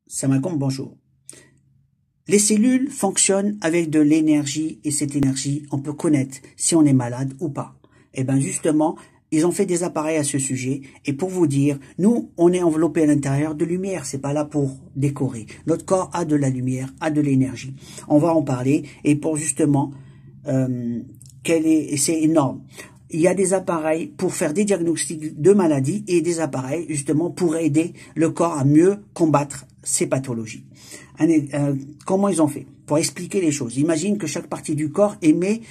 Samakom, bonjour. Les cellules fonctionnent avec de l'énergie et cette énergie, on peut connaître si on est malade ou pas. Et bien justement, ils ont fait des appareils à ce sujet et pour vous dire, nous, on est enveloppé à l'intérieur de lumière, c'est pas là pour décorer. Notre corps a de la lumière, a de l'énergie. On va en parler et pour justement, c'est énorme. Il y a des appareils pour faire des diagnostics de maladies et des appareils justement pour aider le corps à mieux combattre ces pathologies. Comment ils ont fait? Pour expliquer les choses. Imagine que chaque partie du corps émet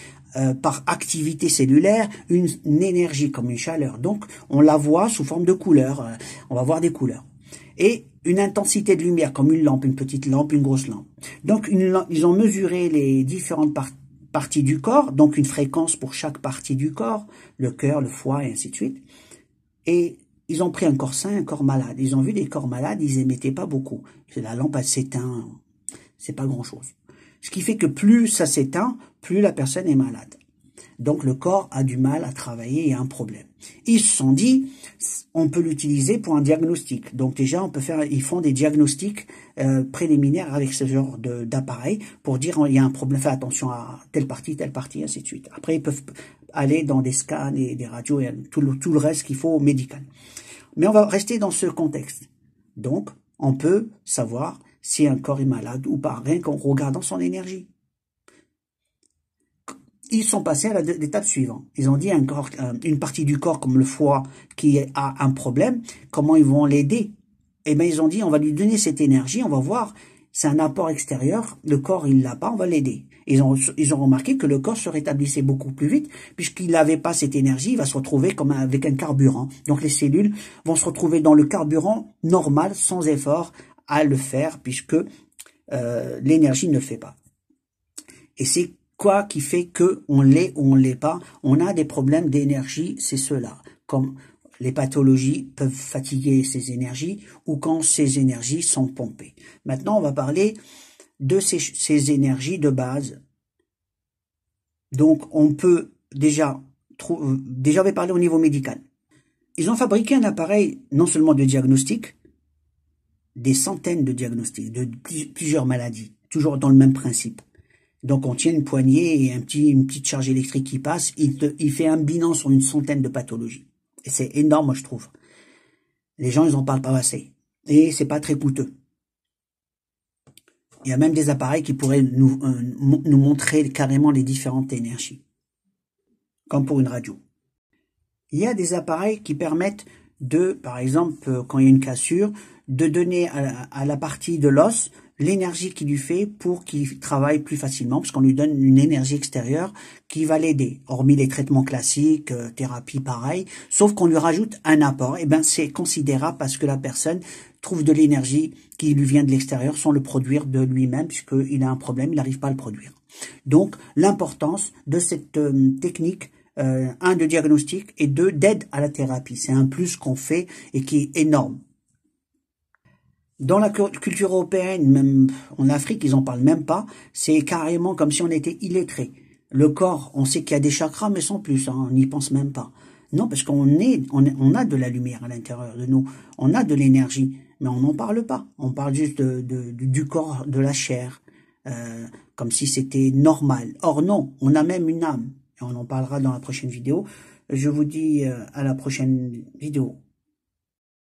par activité cellulaire une énergie comme une chaleur. Donc on la voit sous forme de couleurs. On va voir des couleurs. Et une intensité de lumière comme une lampe, une petite lampe, une grosse lampe. Donc ils ont mesuré les différentes parties du corps, donc une fréquence pour chaque partie du corps, le cœur, le foie et ainsi de suite. Et ils ont pris un corps sain, un corps malade. Ils ont vu des corps malades, ils émettaient pas beaucoup. La lampe, elle s'éteint, c'est pas grand-chose. Ce qui fait que plus ça s'éteint, plus la personne est malade. Donc le corps a du mal à travailler et a un problème. Ils se sont dit, on peut l'utiliser pour un diagnostic. Donc déjà, ils font des diagnostics préliminaires avec ce genre d'appareil pour dire il y a un problème, fais attention à telle partie, ainsi de suite. Après, ils peuvent aller dans des scans et des radios et tout le reste qu'il faut au médical. Mais on va rester dans ce contexte. Donc, on peut savoir si un corps est malade ou pas, rien qu'en regardant son énergie. Ils sont passés à l'étape suivante. Ils ont dit une partie du corps comme le foie qui a un problème, comment ils vont l'aider? Eh bien, ils ont dit, on va lui donner cette énergie, on va voir, c'est un apport extérieur, le corps, il l'a pas, on va l'aider. Ils ont remarqué que le corps se rétablissait beaucoup plus vite, puisqu'il n'avait pas cette énergie, il va se retrouver comme avec un carburant. Donc, les cellules vont se retrouver dans le carburant normal, sans effort à le faire, puisque l'énergie ne le fait pas. Et c'est quoi qui fait que on l'est ou on l'est pas? On a des problèmes d'énergie, c'est cela. Comme les pathologies peuvent fatiguer ces énergies ou quand ces énergies sont pompées. Maintenant, on va parler de ces énergies de base. Donc, on peut déjà on va parler au niveau médical. Ils ont fabriqué un appareil non seulement de diagnostic, des centaines de diagnostics de plusieurs maladies, toujours dans le même principe. Donc, on tient une poignée et une petite charge électrique qui passe. Il fait un bilan sur une centaine de pathologies. Et c'est énorme, moi, je trouve. Les gens, ils en parlent pas assez. Et c'est pas très coûteux. Il y a même des appareils qui pourraient nous montrer carrément les différentes énergies. Comme pour une radio. Il y a des appareils qui permettent par exemple, quand il y a une cassure, de donner à la partie de l'os l'énergie qu'il lui fait pour qu'il travaille plus facilement, parce qu'on lui donne une énergie extérieure qui va l'aider, hormis les traitements classiques, thérapie pareil, sauf qu'on lui rajoute un apport, et ben c'est considérable parce que la personne trouve de l'énergie qui lui vient de l'extérieur sans le produire de lui-même, puisqu'il a un problème, il n'arrive pas à le produire. Donc, l'importance de cette technique, de diagnostic et d'aide à la thérapie. C'est un plus qu'on fait et qui est énorme. Dans la culture européenne, même en Afrique, ils en parlent même pas. C'est carrément comme si on était illettré. Le corps, on sait qu'il y a des chakras, mais sans plus, hein, on n'y pense même pas. Non, parce qu'on a de la lumière à l'intérieur de nous. On a de l'énergie, mais on n'en parle pas. On parle juste du corps, de la chair, comme si c'était normal. Or non, on a même une âme. Et on en parlera dans la prochaine vidéo. Je vous dis à la prochaine vidéo.